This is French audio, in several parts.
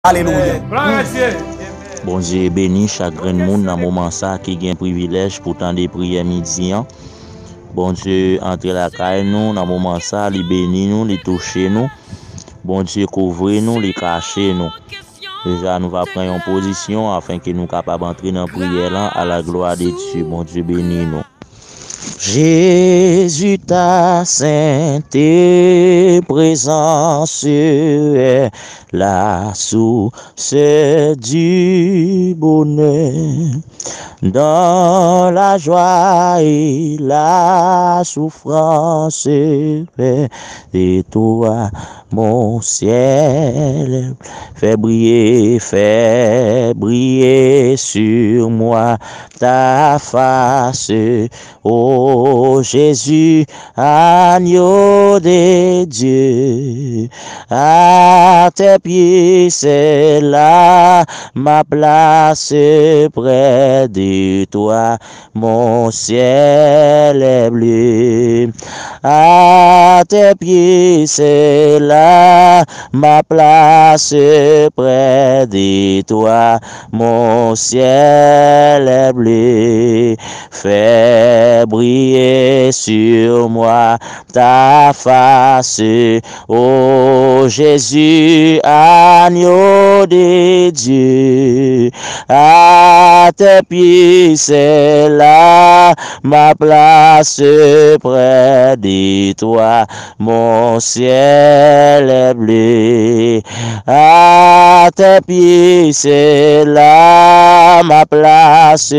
Alléluia. Bon Dieu béni chaque grand monde dans moment ça qui a un privilège pour tant de prières midi. Bon Dieu entre la caille nous dans moment ça, il bénit nous, il touche nous. Bon Dieu couvre nous, il cache nous. Déjà nous va prendre une position afin que nous capables d'entrer dans la prière là à la gloire de Dieu. Bon Dieu béni nous. Jésus, ta sainte présence est la source du bonheur. Dans la joie et la souffrance, et toi, mon ciel, fais briller sur moi ta face. Ô Jésus, agneau de Dieu, à tes pieds c'est là ma place près de toi, mon ciel est bleu. À tes pieds c'est là ma place près de toi, mon ciel est bleu. Fais briller sur moi ta face, ô Jésus, agneau de Dieu. À tes pieds c'est là ma place près de toi, mon ciel est bleu. À tes pieds c'est là ma place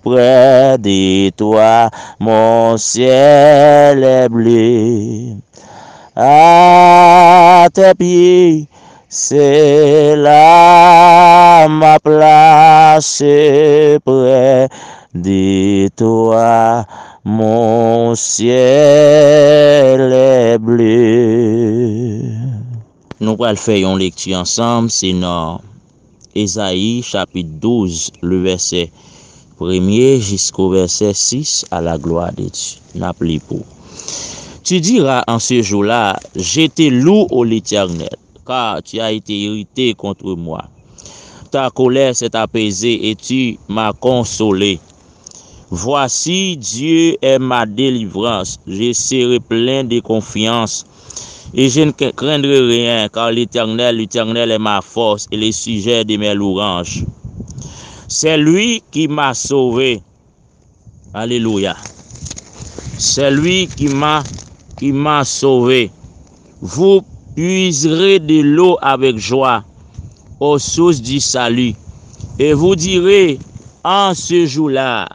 près de toi, mon ciel est bleu. À tes pieds c'est là ma place près de toi, mon ciel est bleu. Nous allons faire une lecture ensemble, c'est dans Ésaïe chapitre 12, le verset 1er jusqu'au verset 6 à la gloire de Dieu. N'appelez pour. Tu diras en ce jour-là, j'étais lourd au l'Éternel, car tu as été irrité contre moi. Ta colère s'est apaisée et tu m'as consolé. Voici, Dieu est ma délivrance. Je serai plein de confiance et je ne craindrai rien, car l'Éternel est ma force et le sujet de mes louanges. C'est lui qui m'a sauvé. Alléluia. C'est lui qui m'a sauvé. Vous puiserez de l'eau avec joie aux sources du salut. Et vous direz en ce jour-là,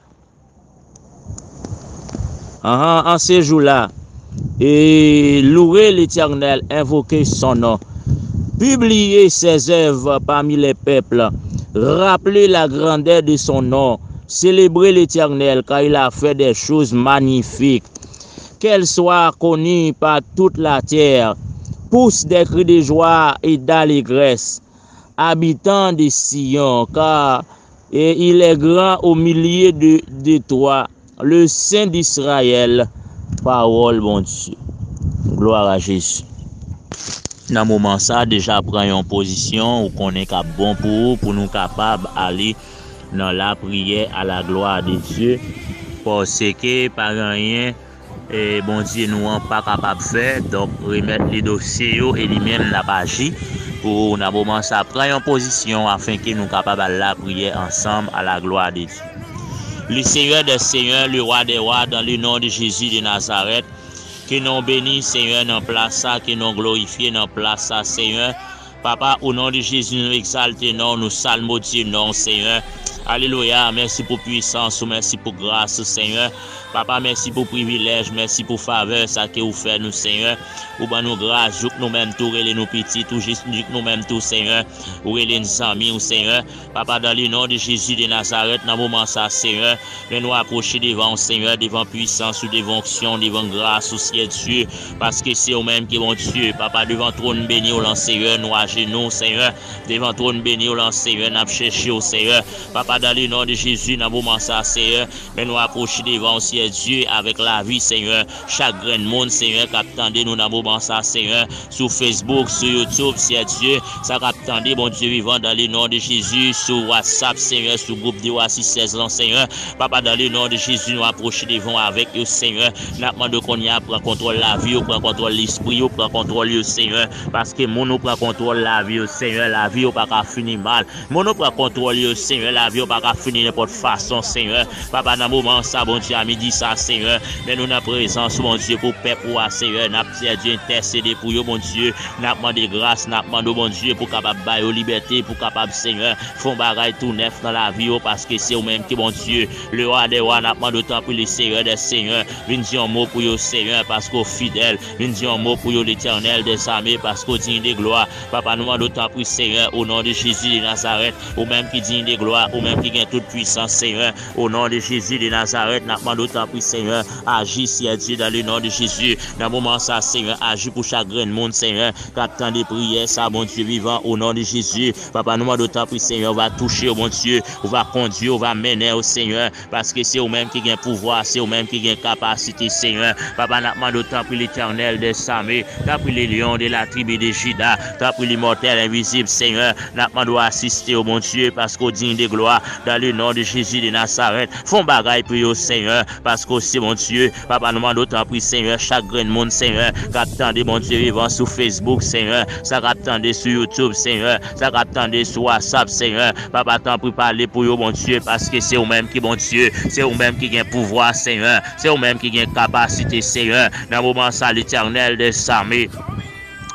et louez l'Éternel, invoquez son nom. Publiez ses œuvres parmi les peuples. Rappelez la grandeur de son nom. Célébrez l'Éternel, car il a fait des choses magnifiques. Qu'elle soit connue par toute la terre. Pousse des cris de joie et d'allégresse. Habitants de Sion, car il est grand au milieu de toi, le Saint d'Israël. Parole, bon Dieu. Gloire à Jésus. Dans le moment ça, déjà prend une position où on est bon pour nous capables d'aller dans la prière à la gloire de Dieu. Parce que par rien, bon Dieu nous n'est pas capable de faire. Donc remettre les dossiers et lui-même n'a pas agi. Pour dans le moment ça, prend une position afin que nous capables de la prière ensemble à la gloire de Dieu. Le Seigneur des Seigneurs, le Roi des Rois, dans le nom de Jésus de Nazareth, que nous bénissons, Seigneur, dans place ça, que nous glorifions dans place ça, Seigneur. Papa, au nom de Jésus, nous exaltons, nous salmodions, Seigneur. Alléluia, merci pour puissance, merci pour grâce, Seigneur. Papa, merci pour privilège, merci pour faveur, ça que vous faites, nous, Seigneur. Ou ben nous grâce, nous-mêmes tout, relais nous petits, tout juste nous-mêmes tout, Seigneur. Ou relais nos amis, Seigneur. Papa, dans le nom de Jésus de Nazareth, dans le moment ça, Seigneur, nous approcher devant, Seigneur, devant puissance, ou devant action, devant grâce, au ciel Dieu, parce que c'est eux-mêmes qui vont Dieu. Papa, devant trône béni, au Seigneur, nous à genoux, Seigneur. Devant trône béni, au Seigneur, nous chercher au Seigneur. Papa, Papa, dans le nom de Jésus, dans le moment ça, Seigneur, mais nous approcher devant, Seigneur Dieu, avec la vie, Seigneur, chaque grain de monde, Seigneur, qui attendait nous dans le moment ça, Seigneur, sur Facebook, sur YouTube, Seigneur Dieu, ça attendait, bon Dieu vivant, dans le nom de Jésus, sur WhatsApp, Seigneur, sur le groupe de Oasis 16 ans, Seigneur, Papa, dans le nom de Jésus, nous approcher devant avec eux, Seigneur, nous demandons qu'on y a prend contrôle la vie, prend contrôle l'esprit, prend contrôle le Seigneur, parce que mon prend contrôle la vie, Seigneur, la vie, pas qu'à finir mal, mon prend contrôle le Seigneur, la vie, pas qu'à finir n'importe façon, Seigneur, Papa, dans le moment, ça, bon Dieu, à midi, ça, Seigneur, mais nous avons présence, mon Dieu, pour peuple, Seigneur, nous avons Dieu intercédé pour eux, mon Dieu, nous avons demandé grâce, nous avons demandé, mon Dieu, pour capable bailler liberté, pour capable, Seigneur, font bagaille tout neuf dans la vie, parce que c'est eux-mêmes qui, mon Dieu, le roi des rois, nous avons demandé autant pour les Seigneurs des Seigneurs, nous disons un mot pour eux, Seigneur, parce qu'au fidèle, nous disons un mot pour eux, l'éternel des armées, parce qu'au digne de gloire, Papa, nous demandons autant pour Seigneur, au nom de Jésus de Nazareth, ou même qui digne de gloire, ou même qui gagne toute puissance, Seigneur, au nom de Jésus de Nazareth, nous demandons autant pour Seigneur, agis, Seigneur Dieu, dans le nom de Jésus, dans le moment ça, Seigneur, agis pour chaque grain de monde, Seigneur, captant des prières, ça, mon Dieu vivant, au nom de Jésus, Papa, nous demandons autant pour Seigneur, on va toucher, mon Dieu, on va conduire, on va mener au Seigneur, parce que c'est eux-mêmes qui gagnent pouvoir, c'est eux-mêmes qui gagnent capacité, Seigneur, Papa, nous demandons autant pour l'éternel des armées, t'as pris les lions de la tribu de Juda, t'as pris l'immortel invisible, Seigneur, nous demandons assister au mon Dieu, parce qu'au digne de gloire, dans le nom de Jésus de Nazareth, font bagaille pour eux, Seigneur, parce que c'est mon Dieu, Papa, nous demandons autant pour Seigneur, chaque grain de monde, Seigneur, qu'attendez, mon Dieu, vivant sur Facebook, Seigneur, ça qu'attendez sur YouTube, Seigneur, ça qu'attendez sur WhatsApp, Seigneur, Papa, t'en prie parler pour eux, mon Dieu, parce que c'est eux-mêmes qui, mon Dieu, c'est eux-mêmes qui gagnent pouvoir, Seigneur, c'est eux-mêmes qui gagnent capacité, Seigneur, dans le moment ça, l'éternel des armées.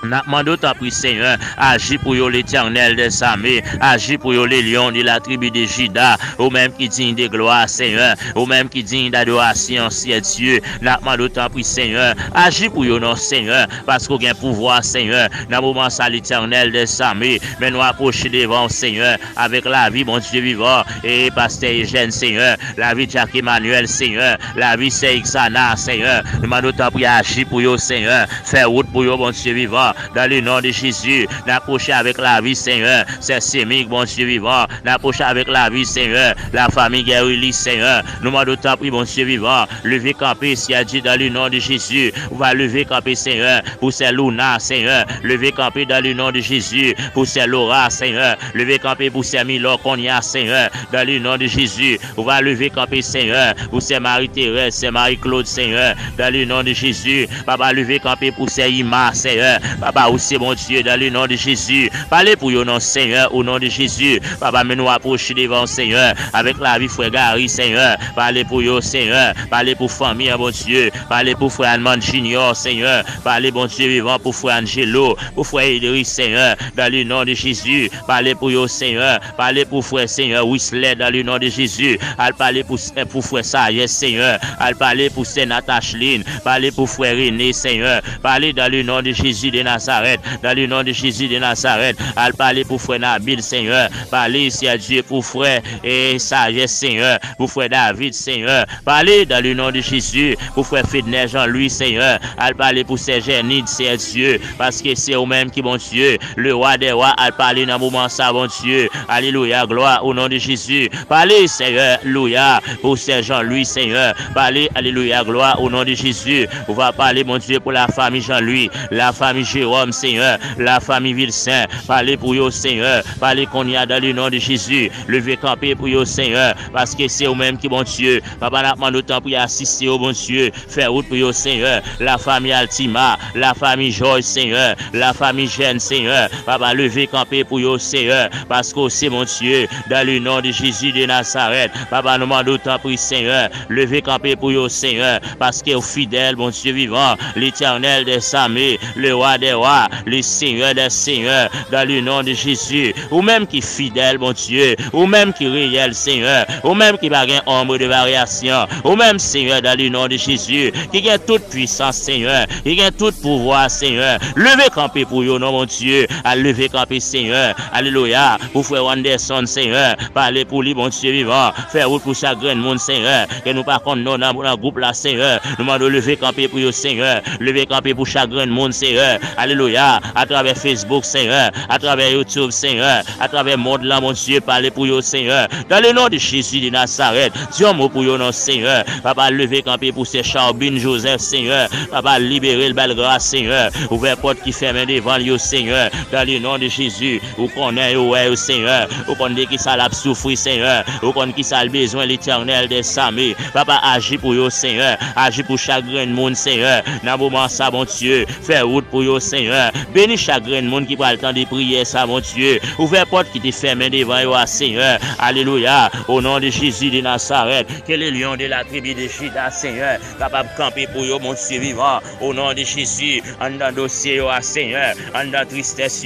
N'a demandé autant pour Seigneur, agis pour l'éternel des armées, agis pour les lions de la tribu de Juda, ou même qui digne de gloire, Seigneur, ou même qui digne d'adoration, Seigneur Dieu. N'a demandé autant pour Seigneur, agis pour non, Seigneur, parce qu'on a un pouvoir, Seigneur, dans le moment ça, l'éternel des armées, mais nous approcher devant, Seigneur, avec la vie, mon Dieu vivant, et pasteur Eugène, Seigneur, la vie de Jacques Emmanuel, Seigneur, la vie de Xana, Seigneur, nous demandons autant pour agir pour eux, Seigneur, faire route pour eux, mon Dieu vivant. Dans le nom de Jésus, n'approcher avec la vie, Seigneur, c'est sémique, bon Dieu vivant, n'approcher avec la vie, Seigneur, la famille guérie, Seigneur, nous demandons tant pis, bon Dieu vivant, lever camper, si a dit dans le nom de Jésus, on va lever camper, Seigneur, pour ces Luna, Seigneur, lever camper dans le nom de Jésus, pour ces Laura, Seigneur, lever camper pour ces Milo qu'on y a, Seigneur, dans le nom de Jésus, on va lever camper, Seigneur, pour ces Marie-Thérèse, ces Marie-Claude, Seigneur, dans le nom de Jésus, Papa, lever camper pour ces Ima, Seigneur, Papa, aussi, mon Dieu, dans le nom de Jésus. Parlez pour vous, non, Seigneur, au nom de Jésus. Papa, mais nous approcher devant, Seigneur, avec la vie, frère Gary, Seigneur. Parlez pour vous, Seigneur. Parlez pour famille, mon Dieu. Parlez pour frère Alman Junior, Seigneur. Parlez, mon Dieu, vivant pour frère Angelo, pour frère Idriss, Seigneur, dans le nom de Jésus. Parlez pour vous, Seigneur. Parlez pour frère, Seigneur, Whistler, dans le nom de Jésus. Al parler pour frère Sayes, Seigneur. Al parler pour frère Natacheline. Parlez pour frère René, Seigneur. Parlez dans le nom de Jésus de Nazareth. Dans le nom de Jésus de Nazareth, al parler pour frère Nabil, Seigneur, parler ici à Dieu pour frère et sagesse, Seigneur, pour frère David, Seigneur, parler dans le nom de Jésus, pour frère Fidner Jean-Louis, Seigneur, al parler pour Serge Nid, c'est Dieu, parce que c'est eux-mêmes qui, bon Dieu, le roi des rois, al parler dans le moment ça, bon Dieu, alléluia, gloire au nom de Jésus, parler, Seigneur, alléluia, pour Serge Jean-Louis, Seigneur, parler, alléluia, gloire au nom de Jésus, on va parler, mon Dieu, pour la famille Jean-Louis, la famille Jérôme, Seigneur, la famille Vilsaint, parlez pour eux, Seigneur, parlez qu'on y a dans le nom de Jésus, levez camper pour eux, Seigneur, parce que c'est eux-mêmes qui, bon Dieu, papa n'a pas autant pour y assister au bon Dieu, faire route pour eux, Seigneur, la famille Altima, la famille Georges, Seigneur, la famille Jeanne, Seigneur, papa levez camper pour eux, Seigneur, parce que c'est mon Dieu, dans le nom de Jésus de Nazareth, papa nous demande autant pour Seigneur, levez camper pour eux, Seigneur, parce que au fidèle, bon Dieu vivant, l'éternel des armées, le roi des rois, le Seigneur des seigneurs, dans le nom de Jésus, ou même qui fidèle, mon Dieu, ou même qui réel, Seigneur, ou même qui n'a pas ombre de variation, ou même, Seigneur, dans le nom de Jésus, qui a toute puissance, Seigneur, qui a tout pouvoir, Seigneur, levez camper pour vous, non, mon Dieu, à lever camper, Seigneur, alléluia, pour frère Anderson, Seigneur, parler pour lui, mon Dieu vivant, faire route pour chaque grain de monde, Seigneur, que nous par contre, non, dans le groupe là, Seigneur, nous demandons lever camper pour vous, Seigneur, lever camper pour chaque grain de monde, Seigneur, Alléluia. À travers Facebook, Seigneur. À travers YouTube, Seigneur. À travers le monde là, mon Dieu, parlez pour vous, Seigneur. Dans le nom de Jésus de Nazareth. Dieu, un mot pour vous, non, Seigneur. Papa, lever camper pour ces Charbine Joseph, Seigneur. Papa, libérer le bel grâce, Seigneur. Ouvert porte qui ferme devant vous, Seigneur. Dans le nom de Jésus. Vous connaissez, ouais, Seigneur. Vous connaissez qui ça l'a souffrir, Seigneur. Vous connaissez qui ça a besoin, l'éternel des armées. Papa, agis pour vous, Seigneur. Agis pour chaque grain de monde, Seigneur. Dans le moment, ça, mon Dieu. Fais route pour vous, Seigneur. Bénis chaque grain de monde qui prend le temps de prier, ça, mon Dieu. Ouvert porte qui te ferme devant vous, Seigneur. Alléluia. Au nom de Jésus de Nazareth. Que les lions de la tribu de Juda, Seigneur, capable de camper pour vous, mon Dieu vivant. Au nom de Jésus. En dans dossier, Seigneur. En dans tristesse,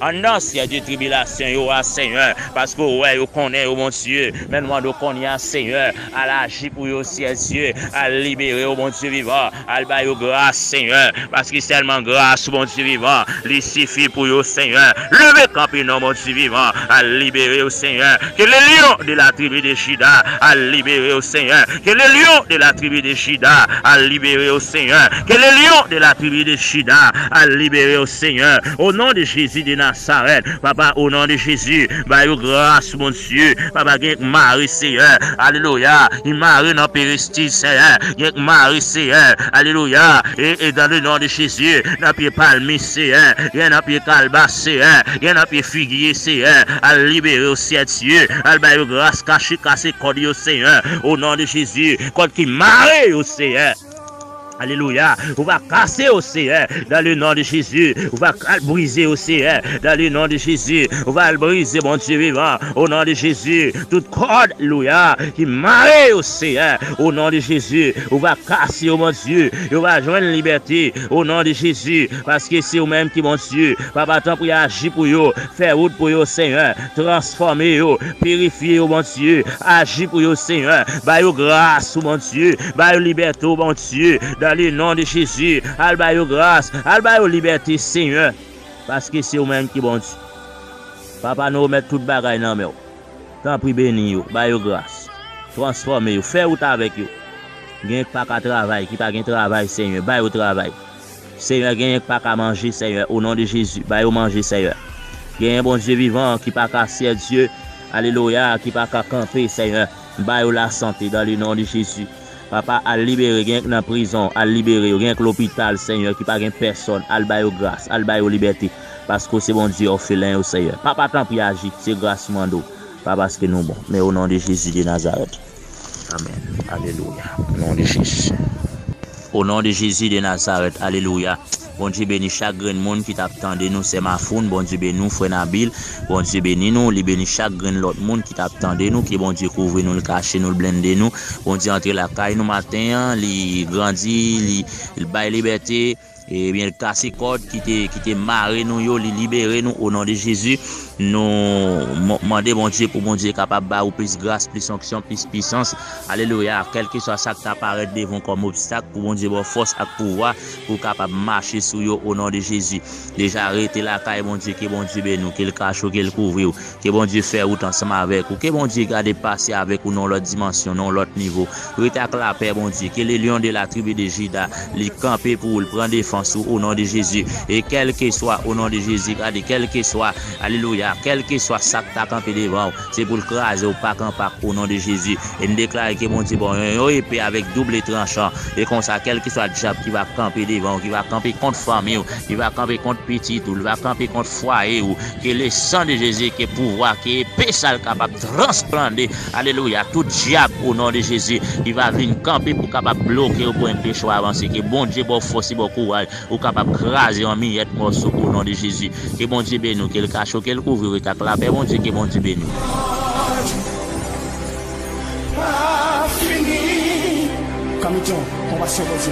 en dans ciel de tribulation, Seigneur. Parce que, ouais, vous connaissez, mon Dieu. Maintenant, nous connaissons, Seigneur. À l'agir pour vous, Dieu. À libérer, mon Dieu vivant. À le grâce, Seigneur. Parce que seulement grâce, mon Dieu vivant. Il suffit pour vous, Seigneur. Levez camper, non, mon Dieu vivant. À libérer, au Seigneur. Que les lions de la tribu de Juda. À libérer, au Seigneur. Que les lions de la tribu de Juda. À libérer, au Seigneur. Que les lions de la tribu de Juda. À libérer, au Seigneur. Au nom de Jésus de Nazareth. Papa, au nom de Jésus. Bah, grâce, mon Dieu. Papa, gagne Marie, Seigneur. Alléluia. Il marie dans Péristie, Seigneur. Gagne Marie, Seigneur. Alléluia. Et dans le nom de Jésus. Dans pied palmier, Seigneur. Gagne dans pied calbas, Seigneur. Gagne dans pied figuier, Seigneur. À libérer au ciel, Dieu. À bah, grâce, caché, cassé, code, Seigneur. Au nom de Jésus. Code qui marie, au Seigneur. Alléluia. On va casser au Seigneur dans le nom de Jésus. On va briser au Seigneur dans le nom de Jésus. On va le briser, mon Dieu vivant, au nom de Jésus. Toute corde, alléluia, qui marre au Seigneur au nom de Jésus. On va casser, oh mon Dieu. On va joindre la liberté au nom de Jésus. Parce que c'est vous-même qui, mon Dieu, Papa, tant pour agir pour vous, faire route pour vous, Seigneur. Transformer vous, purifier vous, mon Dieu. Agir pour vous, Seigneur. Bah, grâce, mon Dieu. Bah, liberté, mon Dieu. Dans le nom de Jésus, albayo grâce, albayo liberté, Seigneur. Parce que c'est vous-même qui bon Dieu. Papa, nous remettons toute bagaille dans nous. Tant pis béni, bayo grâce. Transformez, faire route avec vous. Gagne pas qu'à travail, qui pas gagne travail, Seigneur. Bayo travail. Seigneur, gagne pas qu'à manger, Seigneur. Au nom de Jésus, bayo manger, Seigneur. Gagne un bon Dieu vivant, qui pas qu'à servir Dieu. Alléluia, qui pas qu'à camper, Seigneur. Bayo la santé dans le nom de Jésus. Papa, à libérer, rien que dans la prison, à libérer, rien que l'hôpital, Seigneur, qui pas personne, à bailler grâce, à bailler liberté, parce que c'est bon Dieu, orphelin, Seigneur. Papa, tant pis agir, c'est grâce, mando. Pas parce que nous bon, mais au nom de Jésus de Nazareth. Amen. Alléluia. Au nom de Jésus. Au nom de Jésus de Nazareth. Alléluia. Bon Dieu bénit chaque grain de monde qui t'attend de nous, c'est ma foune. Bon Dieu bénit nous, frère Nabil. Bon Dieu bénit nous, il bénit chaque grain de l'autre monde qui t'attend de nous, qui bon Dieu couvre nous, le cacher nous, le blender nous. Bon Dieu entre la caille nous matin, il grandit, il baille liberté. Et bien, le casse code qui te marre nous, il libère nous au nom de Jésus. Nous demandons, bon Dieu, pour mon Dieu capable de plus grâce, plus onction, plus puissance. Alléluia. Quel que soit ça qui t'apparaît devant comme obstacle, pour mon Dieu, bon force et pouvoir, pour capable marcher sur eux au nom de Jésus. Déjà arrêtez la caille, mon Dieu, que bon Dieu bénit nous, qu'il cache ou qu'il couvre, que bon Dieu fait route ensemble avec vous, que bon Dieu garde passer avec vous dans l'autre dimension, dans l'autre niveau. Rétaque la paix, bon Dieu, que les lions de la tribu de Juda, les camper pour le prendre défense au nom de Jésus. Et quel que soit au nom de Jésus, regardez, quel que soit, alléluia, quel que soit ça que tu as campé devant, c'est pour le craser au pack en pack au nom de Jésus. Et nous déclarons que mon Dieu, bon, un épée avec double tranchant. Et comme ça, quel que soit le diable qui va camper devant, qui va camper contre famille, qui va camper contre petit, ou qui va camper contre foyer, ou que le sang de Jésus, qui est pouvoir, qui est épée sale capable de transplanter, alléluia, tout diable au nom de Jésus, il va venir camper pour capable bloquer au point de péché avancer. Que bon Dieu, bon force, bon courage, ou capable de craser en miette morceau au nom de Jésus. Que bon Dieu bénisse, que le cachot, que le couvre, que la paix, bon Dieu, que bon Dieu bénisse. Fini. Comme on va se reposer,